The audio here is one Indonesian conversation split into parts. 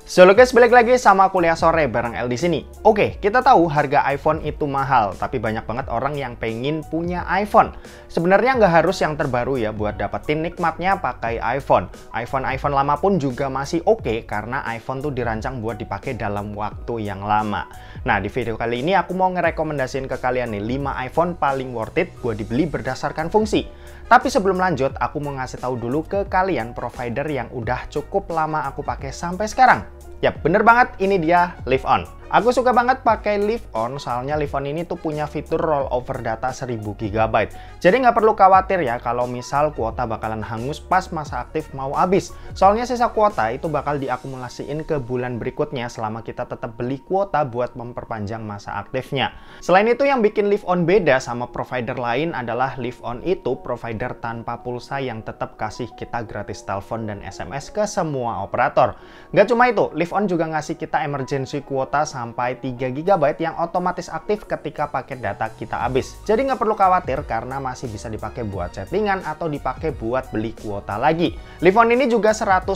Halo guys, balik lagi sama kuliah sore bareng El di sini. Oke, kita tahu harga iPhone itu mahal, tapi banyak banget orang yang pengen punya iPhone. Sebenarnya nggak harus yang terbaru ya buat dapetin nikmatnya pakai iPhone. iPhone lama pun juga masih oke karena iPhone tuh dirancang buat dipakai dalam waktu yang lama. Nah, di video kali ini aku mau ngerekomendasiin ke kalian nih 5 iPhone paling worth it buat dibeli berdasarkan fungsi. Tapi sebelum lanjut, aku mau ngasih tahu dulu ke kalian provider yang udah cukup lama aku pakai sampai sekarang. Yap, bener banget, ini dia Live On. Aku suka banget pakai Live On, soalnya Live On ini tuh punya fitur rollover data 1000 GB. Jadi nggak perlu khawatir ya kalau misal kuota bakalan hangus pas masa aktif mau habis. Soalnya sisa kuota itu bakal diakumulasiin ke bulan berikutnya selama kita tetap beli kuota buat memperpanjang masa aktifnya. Selain itu yang bikin Live On beda sama provider lain adalah Live On itu provider tanpa pulsa yang tetap kasih kita gratis telepon dan SMS ke semua operator. Nggak cuma itu, Live On juga ngasih kita emergency kuota sampai 3 GB yang otomatis aktif ketika paket data kita habis. Jadi nggak perlu khawatir karena masih bisa dipakai buat chattingan atau dipakai buat beli kuota lagi. Live On ini juga 100%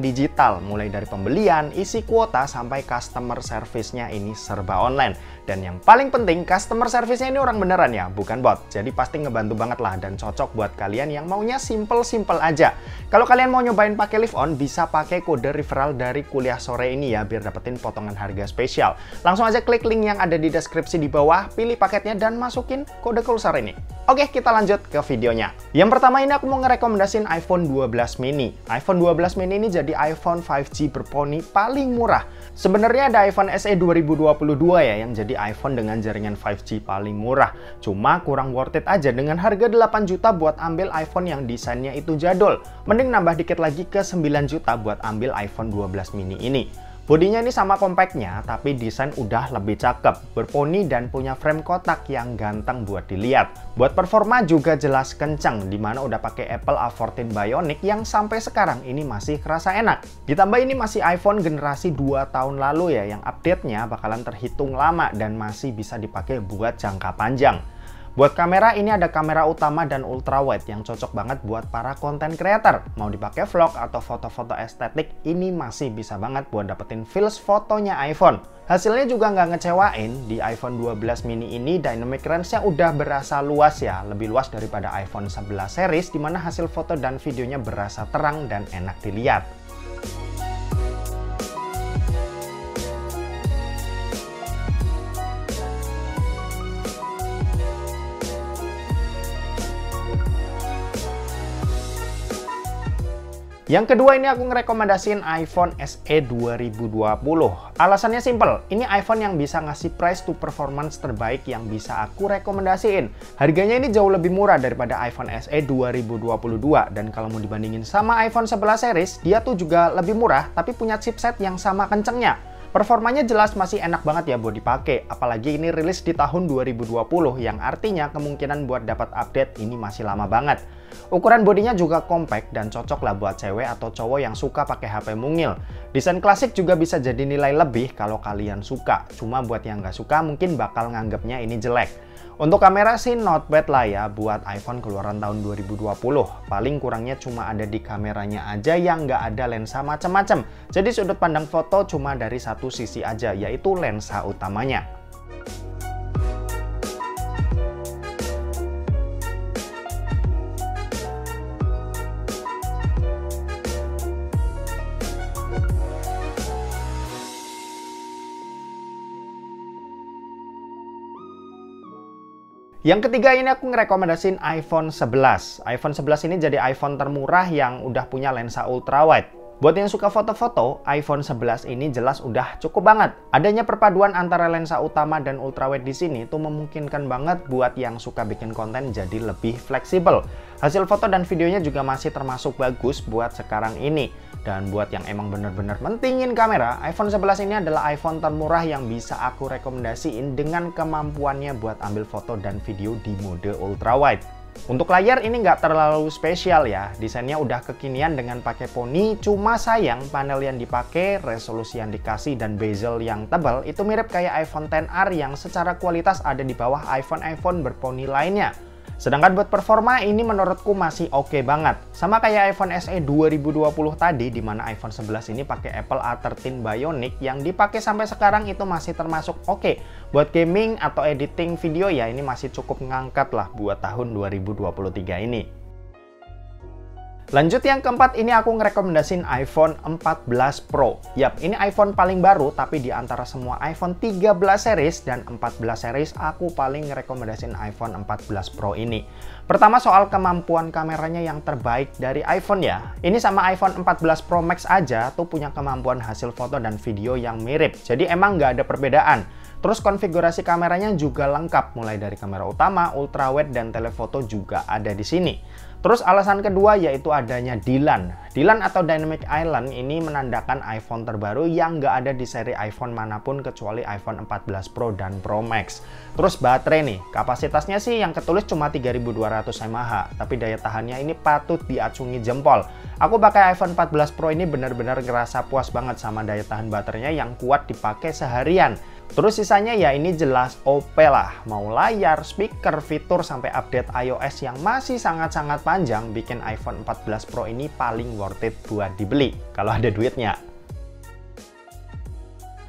digital, mulai dari pembelian, isi kuota, sampai customer service-nya ini serba online. Dan yang paling penting, customer service-nya ini orang beneran ya, bukan bot. Jadi pasti ngebantu banget lah dan cocok buat kalian yang maunya simple-simple aja. Kalau kalian mau nyobain pakai Live On, bisa pakai kode referral dari kuliah sore ini ya, biar dapetin potongan harga spesial. Langsung aja klik link yang ada di deskripsi di bawah, pilih paketnya dan masukin kode kulsar ini. Oke, kita lanjut ke videonya. Yang pertama ini aku mau ngerekomendasiin iPhone 12 mini. iPhone 12 mini ini jadi iPhone 5G berponi paling murah. Sebenarnya ada iPhone SE 2022 ya yang jadi iPhone dengan jaringan 5G paling murah. Cuma kurang worth it aja dengan harga 8 juta buat ambil iPhone yang desainnya itu jadul. Mending nambah dikit lagi ke 9 juta buat ambil iPhone 12 mini ini. Bodinya ini sama compactnya, tapi desain udah lebih cakep, berponi dan punya frame kotak yang ganteng buat dilihat. Buat performa juga jelas kenceng, dimana udah pakai Apple A14 Bionic yang sampai sekarang ini masih kerasa enak. Ditambah ini masih iPhone generasi 2 tahun lalu ya, yang update-nya bakalan terhitung lama dan masih bisa dipakai buat jangka panjang. Buat kamera, ini ada kamera utama dan ultrawide yang cocok banget buat para content creator. Mau dipakai vlog atau foto-foto estetik, ini masih bisa banget buat dapetin feels fotonya iPhone. Hasilnya juga nggak ngecewain, di iPhone 12 mini ini dynamic range-nya udah berasa luas ya, lebih luas daripada iPhone 11 series, dimana hasil foto dan videonya berasa terang dan enak dilihat. Yang kedua ini aku ngerekomendasiin iPhone SE 2020. Alasannya simple, ini iPhone yang bisa ngasih price to performance terbaik yang bisa aku rekomendasiin. Harganya ini jauh lebih murah daripada iPhone SE 2022 dan kalau mau dibandingin sama iPhone 11 series, dia tuh juga lebih murah tapi punya chipset yang sama kencengnya. Performanya jelas masih enak banget ya buat dipakai, apalagi ini rilis di tahun 2020 yang artinya kemungkinan buat dapat update ini masih lama banget. Ukuran bodinya juga compact dan cocok lah buat cewek atau cowok yang suka pakai HP mungil. Desain klasik juga bisa jadi nilai lebih kalau kalian suka, cuma buat yang nggak suka mungkin bakal nganggapnya ini jelek. Untuk kamera sih not bad lah ya buat iPhone keluaran tahun 2020. Paling kurangnya cuma ada di kameranya aja yang nggak ada lensa macam-macam. Jadi sudut pandang foto cuma dari satu sisi aja, yaitu lensa utamanya. Yang ketiga ini aku ngerekomendasiin iPhone 11. iPhone 11 ini jadi iPhone termurah yang udah punya lensa ultrawide. Buat yang suka foto-foto, iPhone 11 ini jelas udah cukup banget. Adanya perpaduan antara lensa utama dan ultrawide di sini tuh memungkinkan banget buat yang suka bikin konten jadi lebih fleksibel. Hasil foto dan videonya juga masih termasuk bagus buat sekarang ini. Dan buat yang emang bener-bener mentingin kamera, iPhone 11 ini adalah iPhone termurah yang bisa aku rekomendasiin dengan kemampuannya buat ambil foto dan video di mode ultrawide. Untuk layar ini nggak terlalu spesial ya, desainnya udah kekinian dengan pakai poni, cuma sayang panel yang dipakai, resolusi yang dikasih, dan bezel yang tebal itu mirip kayak iPhone XR yang secara kualitas ada di bawah iPhone berponi lainnya. Sedangkan buat performa ini menurutku masih oke banget. Sama kayak iPhone SE 2020 tadi, di mana iPhone 11 ini pakai Apple A13 Bionic yang dipakai sampai sekarang itu masih termasuk oke. Buat gaming atau editing video ya ini masih cukup ngangkat lah buat tahun 2023 ini. Lanjut yang keempat, ini aku ngerekomendasin iPhone 14 Pro. Yap, ini iPhone paling baru, tapi di antara semua iPhone 13 series dan 14 series, aku paling ngerekomendasin iPhone 14 Pro ini. Pertama soal kemampuan kameranya yang terbaik dari iPhone ya. Ini sama iPhone 14 Pro Max aja tuh punya kemampuan hasil foto dan video yang mirip. Jadi emang nggak ada perbedaan. Terus konfigurasi kameranya juga lengkap, mulai dari kamera utama, ultrawide, dan telefoto juga ada di sini. Terus alasan kedua yaitu adanya DLAN. DLAN atau Dynamic Island ini menandakan iPhone terbaru yang nggak ada di seri iPhone manapun kecuali iPhone 14 Pro dan Pro Max. Terus baterai nih, kapasitasnya sih yang ketulis cuma 3200 mAh, tapi daya tahannya ini patut diacungi jempol. Aku pakai iPhone 14 Pro ini benar-benar ngerasa puas banget sama daya tahan baterainya yang kuat dipakai seharian. Terus sisanya ya ini jelas OP lah, mau layar, speaker, fitur, sampai update iOS yang masih sangat-sangat panjang bikin iPhone 14 Pro ini paling worth it buat dibeli kalau ada duitnya.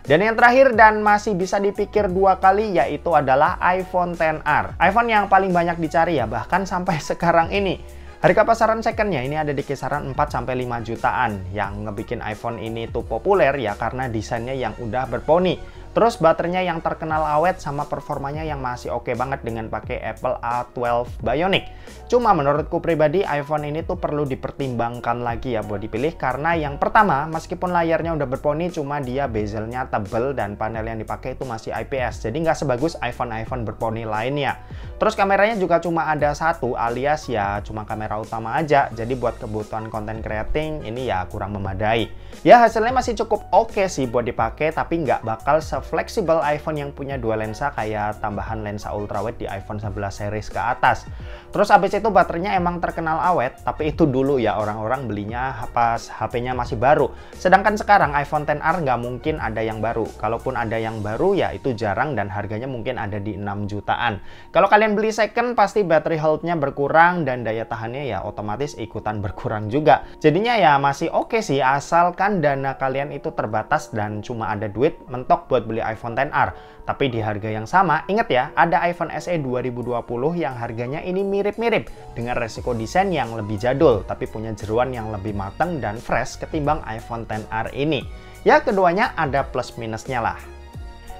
Dan yang terakhir dan masih bisa dipikir dua kali yaitu adalah iPhone XR. iPhone yang paling banyak dicari ya bahkan sampai sekarang ini. Harga pasaran secondnya ini ada di kisaran 4-5 jutaan. Yang ngebikin iPhone ini tuh populer ya karena desainnya yang udah berponi. Terus baterainya yang terkenal awet sama performanya yang masih oke banget dengan pakai Apple A12 Bionic. Cuma menurutku pribadi iPhone ini tuh perlu dipertimbangkan lagi ya buat dipilih karena yang pertama meskipun layarnya udah berponi cuma dia bezelnya tebel dan panel yang dipakai itu masih IPS. Jadi nggak sebagus iPhone berponi lainnya. Terus kameranya juga cuma ada satu alias ya cuma kamera utama aja. Jadi buat kebutuhan content creating ini ya kurang memadai. Ya hasilnya masih cukup oke sih buat dipakai tapi nggak bakal fleksibel iPhone yang punya dua lensa kayak tambahan lensa ultrawide di iPhone 11 series ke atas. Terus abis itu baterainya emang terkenal awet, tapi itu dulu ya orang-orang belinya pas HP-nya masih baru. Sedangkan sekarang iPhone XR nggak mungkin ada yang baru. Kalaupun ada yang baru ya itu jarang dan harganya mungkin ada di 6 jutaan. Kalau kalian beli second pasti battery health-nya berkurang dan daya tahannya ya otomatis ikutan berkurang juga. Jadinya ya masih oke sih asalkan dana kalian itu terbatas dan cuma ada duit mentok buat beli iPhone XR. Tapi di harga yang sama, ingat ya, ada iPhone SE 2020 yang harganya ini mirip-mirip dengan resiko desain yang lebih jadul, tapi punya jeruan yang lebih matang dan fresh ketimbang iPhone XR ini. Ya, keduanya ada plus minusnya lah.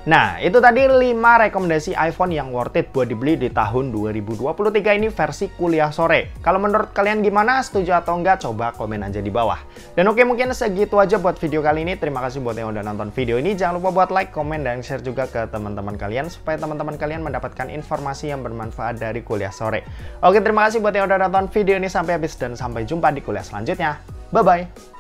Nah, itu tadi 5 rekomendasi iPhone yang worth it buat dibeli di tahun 2023 ini versi kuliah sore. Kalau menurut kalian gimana? Setuju atau enggak? Coba komen aja di bawah. Dan oke, mungkin segitu aja buat video kali ini. Terima kasih buat yang udah nonton video ini. Jangan lupa buat like, komen, dan share juga ke teman-teman kalian supaya teman-teman kalian mendapatkan informasi yang bermanfaat dari kuliah sore. Oke, terima kasih buat yang udah nonton video ini sampai habis dan sampai jumpa di kuliah selanjutnya. Bye-bye!